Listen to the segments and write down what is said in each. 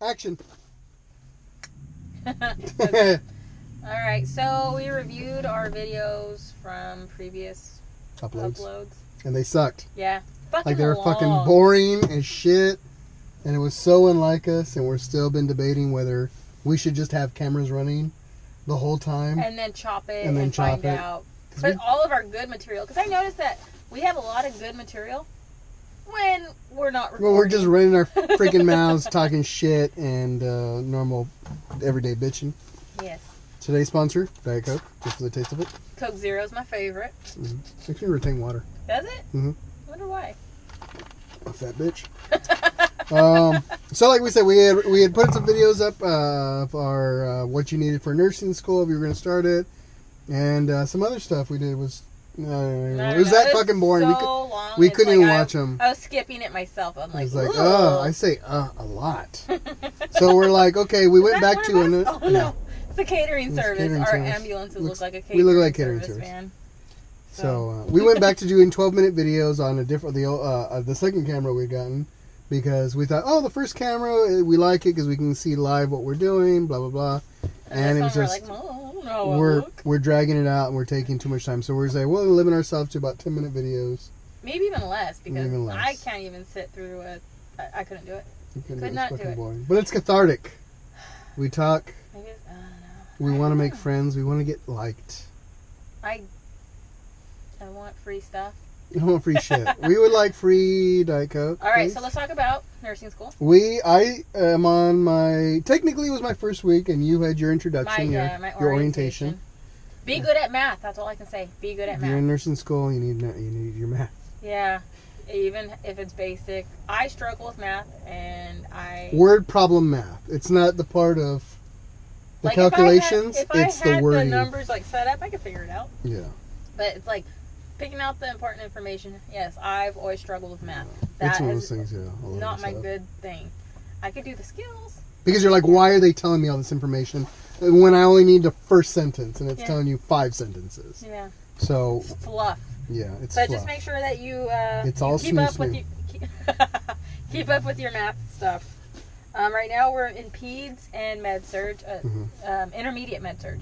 Action. Alright, so we reviewed our videos from previous uploads. And they sucked. Yeah. Like they were fucking boring as shit. And it was so unlike us. And we're still been debating whether we should just have cameras running the whole time. And then chop it and find out. But all of our good material. Because I noticed that we have a lot of good material when we're not recording. Well, we're just running our freaking mouths, talking shit, and normal everyday bitching. Yes. Today's sponsor, Diet Coke, just for the taste of it. Coke Zero is my favorite. Makes me retain water. Does it? Mm-hmm. I wonder why. A fat bitch. So like we said, we had put some videos up of our what you needed for nursing school if you were going to start it, and some other stuff we did was it was that fucking boring. We couldn't even watch them. I was skipping it myself. I'm like, I was like, I say a lot. So we're like, okay, we went back to no. It's a catering service. Our ambulances look like a catering service. We look like catering service. Man. So we went back to doing 12-minute videos on a different the second camera we'd gotten because we thought, oh, the first camera we like it because we can see live what we're doing, blah blah blah. And it was just we're dragging it out and we're taking too much time. So we're saying we'll limit ourselves to about 10-minute videos. Maybe even less because I can't even sit through it. I couldn't do it. Could not do it. Boring. But it's cathartic. We talk. We want to make friends. We want to get liked. I want free stuff. I want free shit. We would like free Diet Coke. All right, so let's talk about nursing school. I am on my, technically it was my first week, and you had your introduction, my your orientation. Be good at math. That's all I can say. Be good at math. You're in nursing school. You need your math. Yeah, even if it's basic. I struggle with math, and word problem math. It's not the part of the calculations. It's the wording. If I had the numbers set up, I could figure it out. Yeah. But it's like picking out the important information. Yes, I've always struggled with math. That's one of those things, not my good thing. I could do the skills. Because you're like, why are they telling me all this information when I only need the first sentence and it's telling you 5 sentences? Yeah. So it's fluff. Yeah, it's but fluff. Just make sure that you keep up with your math stuff. Right now we're in peds and med surg, intermediate med surg.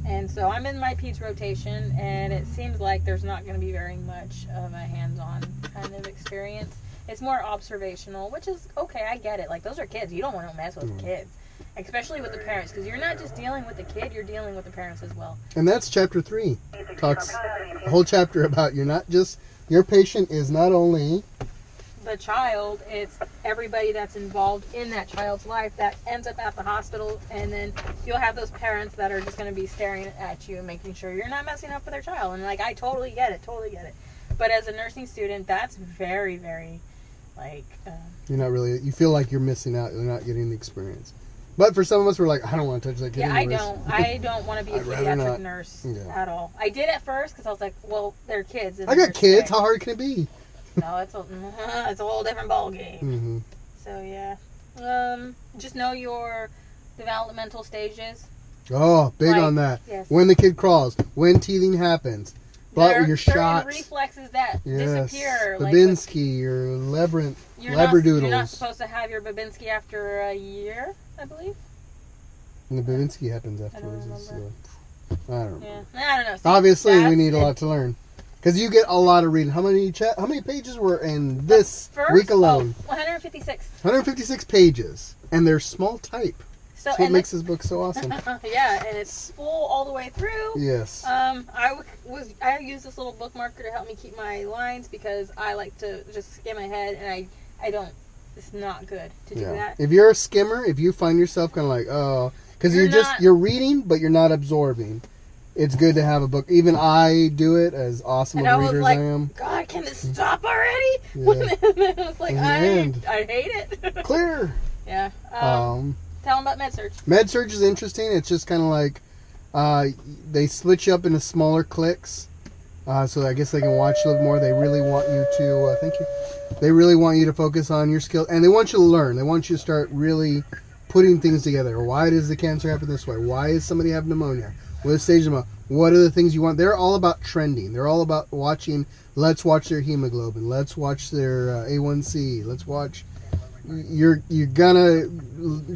And so I'm in my peds rotation, and it seems like there's not going to be very much of a hands-on kind of experience. It's more observational, which is okay. I get it. Like, those are kids. You don't want to mess with kids, especially with the parents, because you're not just dealing with the kid, you're dealing with the parents as well. And that's chapter 3. Talks a whole chapter about your patient is not only the child, it's everybody that's involved in that child's life that ends up at the hospital, and then you'll have those parents that are just going to be staring at you and making sure you're not messing up with their child. And I totally get it. But as a nursing student, that's very, very you're not really, you feel like you're missing out, you're not getting the experience. But for some of us, we're like, I don't want to touch that kid. Yeah, I don't want to be a pediatric nurse at all. I did at first because I was like, well, they're kids. I got kids. How hard can it be? No, it's a whole different ball game. Mm-hmm. So yeah, just know your developmental stages. Oh, big on that. Yes. When the kid crawls, when teething happens, your shots, reflexes that disappear. Babinski or Labradoodles. You're not supposed to have your Babinski after a year, I believe. And the Babinski happens afterwards. I don't know. Yeah. I don't know. See, obviously, we need a lot to learn. Because you get a lot of reading. How many pages were in this week alone? 156. 156 pages. And they're small type. That's what makes this book so awesome. Yeah, and it's full all the way through. Yes. I use this little bookmarker to help me keep my lines because I like to just skim ahead, and I don't. It's not good to do that. If you're a skimmer, if you find yourself kind of like, oh, because you're reading, but you're not absorbing. It's good to have a book. Even I do it, as awesome a reader as I am. God, can this stop already? Yeah. And I was like, I hate it. Clear. Yeah. Tell them about med-surg. Med-surg is interesting. It's just kind of like they split you up into smaller cliques. So I guess they can watch a little more. They really want you to, thank you. They really want you to focus on your skill. And they want you to learn. They want you to start really putting things together. Why does the cancer happen this way? Why does somebody have pneumonia? What stage of pneumonia? What are the things you want? They're all about trending. They're all about watching. Let's watch their hemoglobin. Let's watch their A1C. Let's watch you're gonna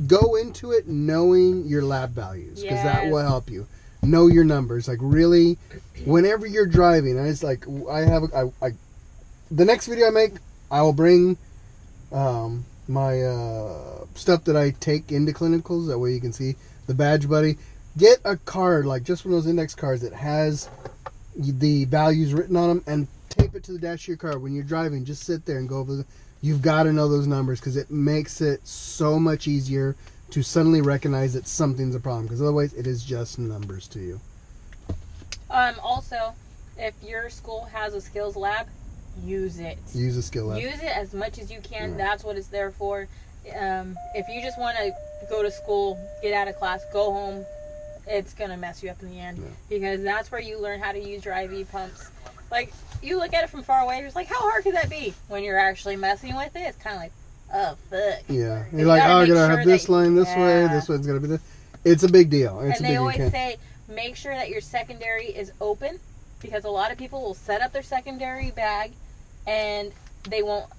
go into it knowing your lab values, because that will help you know your numbers. Like, really, whenever you're driving, and it's like I the next video I make, I will bring my stuff that I take into clinicals. That way you can see the badge buddy. Get a card, like just one of those index cards that has the values written on them, and tape it to the dash of your car. When you're driving, just sit there and go over you've got to know those numbers, because it makes it so much easier to suddenly recognize that something's a problem, because otherwise it is just numbers to you. Also, if your school has a skills lab, use it. Use a skill lab. Use it as much as you can. That's what it's there for. If you just want to go to school, get out of class, go home, it's going to mess you up in the end. Because that's where you learn how to use your IV pumps. Like, you look at it from far away, you're just like, how hard could that be? When you're actually messing with it, it's kind of like, oh, fuck. Yeah. You're like, oh, I'm going to have this line this way, this one's going to be this. It's a big deal. It's and they always say, make sure that your secondary is open, because a lot of people will set up their secondary bag and they won't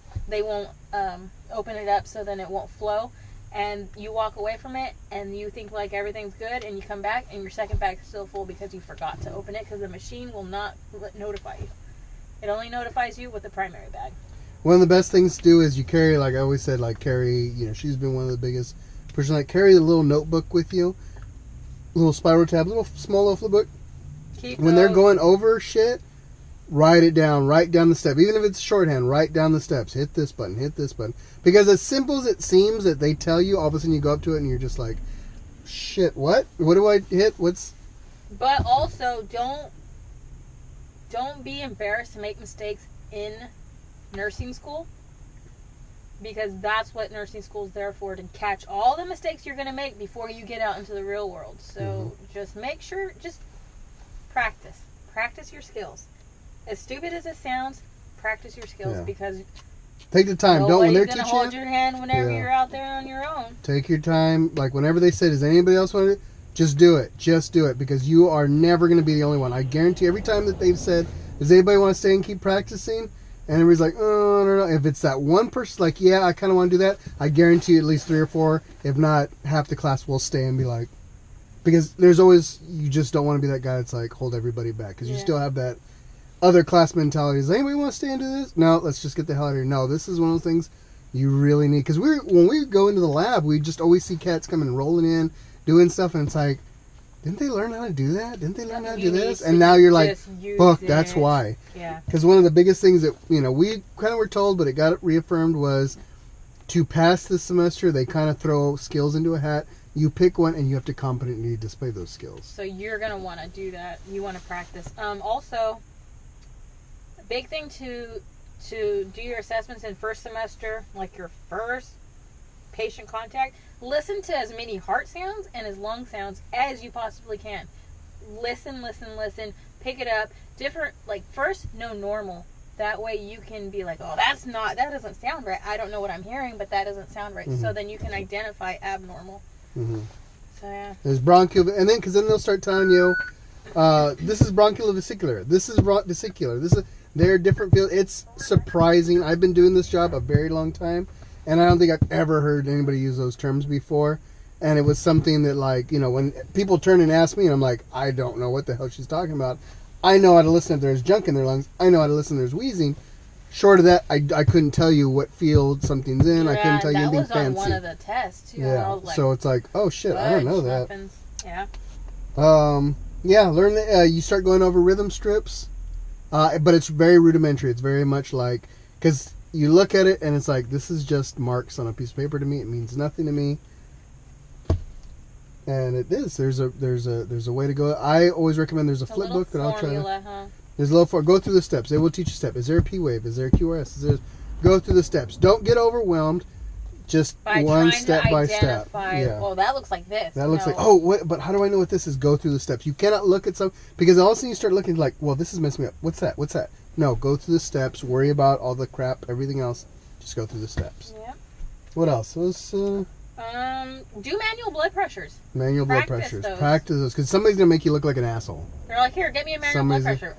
open it up, so then it won't flow. And you walk away from it and you think like everything's good, and you come back and your second bag is still full because you forgot to open it, because the machine will not notify you. It only notifies you with the primary bag. One of the best things to do is you carry, like I always said, like carry, she's been one of the biggest person, like carry a little notebook with you, little spiral tab, small little flip book. When they're going over shit, write it down, write down the step. Even if it's shorthand, write down the steps. Hit this button, hit this button. Because as simple as it seems that they tell you, all of a sudden you go up to it and you're just like, shit, what? What do I hit? But also, don't be embarrassed to make mistakes in nursing school. Because that's what nursing school is there for, to catch all the mistakes you're going to make before you get out into the real world. So just make sure, just practice. Practice your skills. As stupid as it sounds, practice your skills, because take the time. Don't when they're teaching you. Hold your hand whenever you're out there on your own. Take your time. Like whenever they say, "Does anybody else want to do it?" Just do it. Just do it, because you are never going to be the only one. I guarantee every time that they've said, "Does anybody want to stay and keep practicing?" and everybody's like, "Oh, I don't know." If it's that one person, like, "Yeah, I kind of want to do that," I guarantee you at least 3 or 4, if not half the class, will stay and be like, because there's always, you just don't want to be that guy that's like hold everybody back, because you still have that other class mentality. Does anybody want to stay and do this? No, let's just get the hell out of here. No, this is one of those things you really need, because when we go into the lab, we just always see cats coming rolling in, doing stuff, and it's like, didn't they learn how to do that? Didn't they learn how to do this? And now you're like, fuck, that's why. Yeah. Because one of the biggest things that, we kind of were told, but it got reaffirmed, was to pass this semester, they kind of throw skills into a hat. You pick one, and you have to competently display those skills. So you're going to want to do that. You want to practice. Also, a big thing to do your assessments in first semester, like your first patient contact, listen to as many heart sounds and as lung sounds as you possibly can. Listen. Pick it up. Different, like, first, know normal. That way you can be like, oh, that doesn't sound right. I don't know what I'm hearing, but that doesn't sound right. So then you can identify abnormal. So, yeah. There's bronchial, and then, because then they'll start telling you, this is bronchial-vesicular. This is vesicular. They're different fields. It's surprising. I've been doing this job a very long time, and I don't think I've ever heard anybody use those terms before. And it was something that, like, when people turn and ask me, and I'm like, I don't know what the hell she's talking about. I know how to listen if there's junk in their lungs. I know how to listen if there's wheezing. Short of that, I couldn't tell you what field something's in. I couldn't tell you anything fancy. That was on one of the tests, too. Yeah, like, so it's like, oh, shit, I don't know that. Happens. Yeah. Learn that you start going over rhythm strips. But it's very rudimentary. It's very much like, because you look at it and it's like, this is just marks on a piece of paper to me. It means nothing to me. And it is. There's a way to go. I always recommend there's a flip book that I'll try to. There's a little go through the steps. They will teach you step. Is there a P wave? Is there a QRS? Go through the steps. Don't get overwhelmed. Just one step by step. Yeah. Oh, that looks like this. That looks like, but how do I know what this is? Go through the steps. You cannot look at some, because all of a sudden you start looking like, well, this is messing me up. What's that? No, go through the steps. Worry about all the crap, everything else. Just go through the steps. Yeah. What else? Do manual blood pressures. Blood pressures. Practice those, because somebody's gonna make you look like an asshole. They're like, here, get me a manual blood pressure.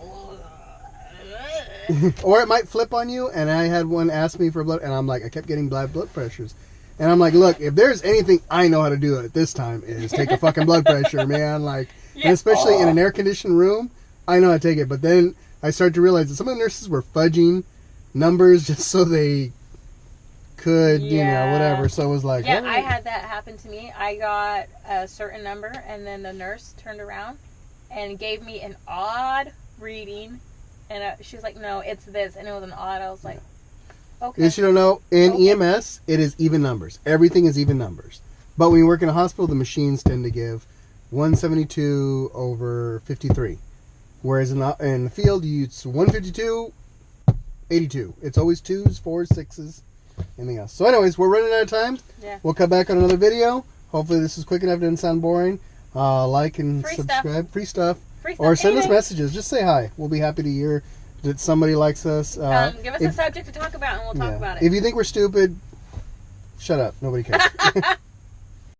Or it might flip on you, and I had one ask me for blood, and I'm like, I kept getting blood pressures. And I'm like, look, if there's anything I know how to do at this time is take a fucking blood pressure, man. Like, Yeah. and especially in an air-conditioned room, I know how to take it. But then I started to realize that some of the nurses were fudging numbers just so they could, you know, whatever. So it was like, yeah, oh. I had that happen to me. I got a certain number, and then the nurse turned around and gave me an odd reading. And she was like, no, it's this. And it was an odd. I was like, okay. Yes, you don't know, in EMS, it is even numbers. Everything is even numbers. But when you work in a hospital, the machines tend to give 172 over 53. Whereas in the field, it's 152, 82. It's always 2s, 4s, 6s, anything else. So anyways, we're running out of time. Yeah. We'll come back on another video. Hopefully this is quick enough, didn't sound boring. Like and Free subscribe. stuff. Free stuff. Free stuff. Or send us Anything. messages. Just say hi. We'll be happy to hear that somebody likes us. Give us a subject to talk about, and we'll talk about it. If you think we're stupid, shut up. Nobody cares.